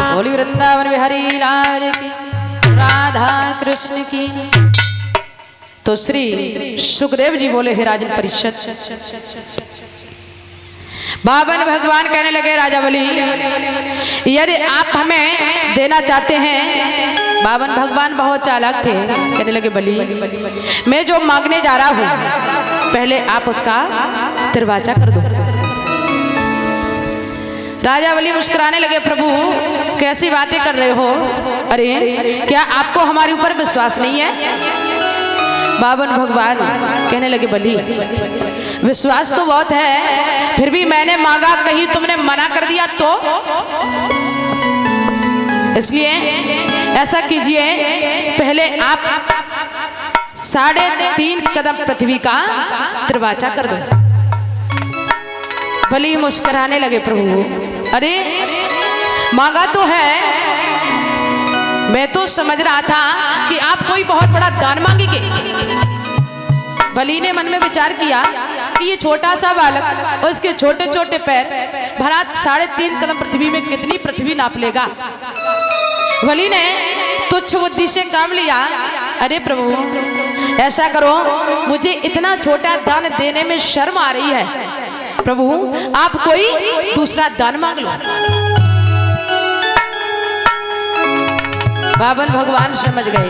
बोली वृंदावन बिहारी लाल की, राधा कृष्ण की। तो श्री सुखदेव जी बोले, हे राजन परीक्षित, बावन भगवान कहने लगे राजा बलि, यदि आप हमें देना चाहते हैं। बावन भगवान बहुत चालाक थे, कहने लगे बलि मैं जो मांगने जा रहा हूं पहले आप उसका दरवाजा कर दो। राजा बलि मुस्कुराने लगे, प्रभु कैसी बातें कर रहे हो, अरे क्या आपको हमारे ऊपर विश्वास नहीं है। बावन भगवान कहने लगे बलि विश्वास तो बहुत है, फिर भी मैंने मांगा, कहीं तुमने मना कर दिया तो, इसलिए ऐसा कीजिए पहले आप 3.5 कदम पृथ्वी का दरवाजा कर दो। बलि मुस्कुराने लगे, प्रभु अरे मांगा तो है, मैं तो समझ रहा था कि आप कोई बहुत बड़ा दान मांगेंगे। बलि ने मन में विचार किया कि ये छोटा सा बालक और उसके छोटे छोटे पैर भरा 3.5 कदम पृथ्वी में कितनी पृथ्वी नाप लेगा। बलि ने तुच्छ बुद्धि से काम लिया, अरे प्रभु ऐसा करो, मुझे इतना छोटा दान देने में शर्म आ रही है, प्रभु आप कोई दूसरा दान मांग लो। बावन भगवान समझ गए,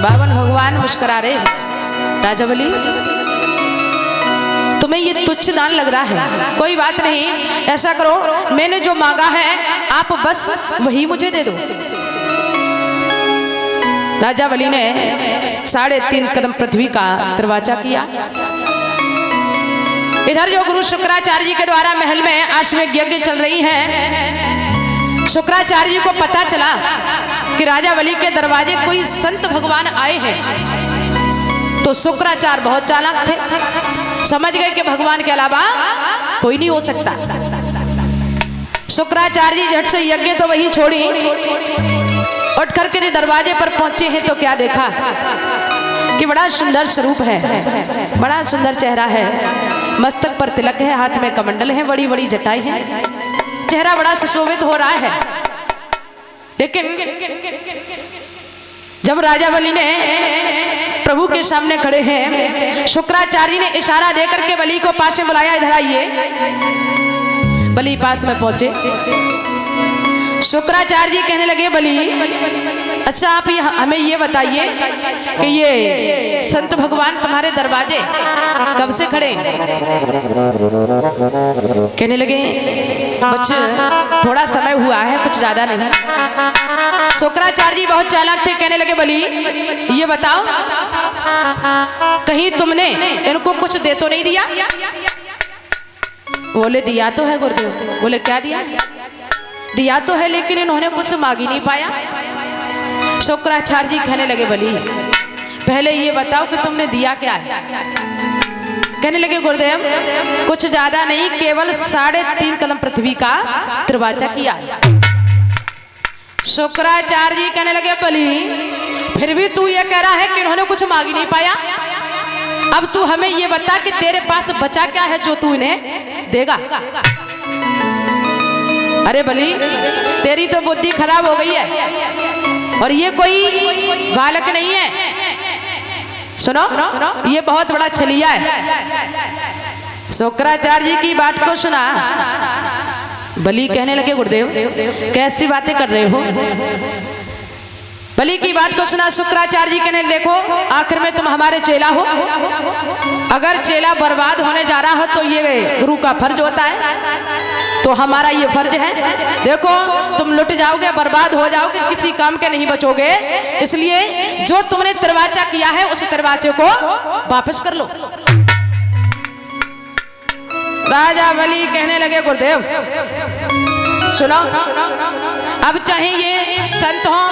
बावन भगवान मुस्कुरा रहे, राजा बलि तुम्हें ये तुच्छ दान लग रहा है, कोई बात नहीं, ऐसा करो मैंने जो मांगा है आप बस वही मुझे दे दो। राजा बलि ने 3.5 कदम पृथ्वी का दरवाजा किया। इधर जो गुरु शुक्राचार्य जी के द्वारा महल में अश्वमेध यज्ञ चल रही है, शुक्राचार्य जी को पता चला कि राजा बलि के दरवाजे कोई संत भगवान आए हैं। तो शुक्राचार्य बहुत चालाक थे, समझ गए कि भगवान के अलावा कोई नहीं हो सकता। शुक्राचार्य जी झट से यज्ञ तो वहीं छोड़ी, उठ करके दरवाजे पर पहुंचे हैं तो क्या देखा कि बड़ा सुंदर स्वरूप है, बड़ा सुंदर चेहरा है, मस्तक पर तिलक है, हाथ में कमंडल है, बड़ी बड़ी जटाएं हैं, चेहरा बड़ा सुशोभित हो रहा है। लेकिन जब राजा बलि ने प्रभु के सामने खड़े हैं, शुक्राचार्य ने इशारा देकर के बलि को पास में बुलाया, इधर आइए। बलि पास में पहुंचे, शुक्राचार्य जी कहने लगे बलि अच्छा आप हमें ये बताइए कि ये संत भगवान तुम्हारे दरवाजे कब से खड़े? कहने लगे कुछ थोड़ा समय हुआ है, कुछ ज्यादा नहीं। शुक्राचार्य जी बहुत चालाक थे, कहने लगे बलि ये बताओ कहीं तुमने इनको कुछ दे तो नहीं दिया? बोले दिया तो है गुरुदेव। बोले क्या दिया? दिया तो है लेकिन इन्होंने कुछ मांग ही नहीं पाया। शुक्राचार्य जी कहने लगे बलि पहले ये बताओ कि तुमने दिया क्या है? कहने लगे गुरुदेव कुछ ज्यादा नहीं, केवल 3.5 कदम पृथ्वी का दरवाजा किया। शुक्राचार्य जी कहने लगे बलि फिर भी तू ये कह रहा है कि इन्होंने कुछ मांग ही नहीं पाया, अब तू हमें ये बता कि तेरे पास बचा क्या है जो तू इन्हें देगा? अरे बलि तेरी तो बुद्धि खराब हो गई है और ये कोई बालक नहीं है, सुनो ये बहुत बड़ा छलिया है। शुक्राचार्य जी की बात को सुना, बलि कहने लगे गुरुदेव कैसी बातें कर रहे हो? बलि की बात को सुना, शुक्राचार्य जी कहने देखो आखिर में तुम हमारे चेला हो, अगर चेला बर्बाद होने जा रहा हो तो ये गुरु का फर्ज होता है, तो हमारा ये फर्ज है। देखो तुम लुट जाओगे, बर्बाद हो जाओगे, किसी काम के नहीं बचोगे, इसलिए जो तुमने दरवाजा किया है उस दरवाजे को वापस कर लो। राजा बलि कहने लगे गुरुदेव सुनो, अब चाहे ये संत हो,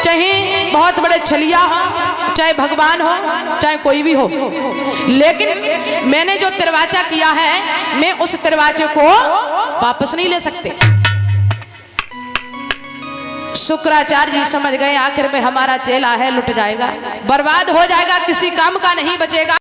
चाहे बहुत बड़े छलिया हो, चाहे भगवान हो, चाहे कोई भी हो, लेकिन मैंने जो दरवाजा किया है मैं उस दरवाजे को वापस नहीं ले सकते। शुक्राचार्य जी समझ गए आखिर में हमारा चेला है लुट जाएगा, बर्बाद हो जाएगा, किसी काम का नहीं बचेगा।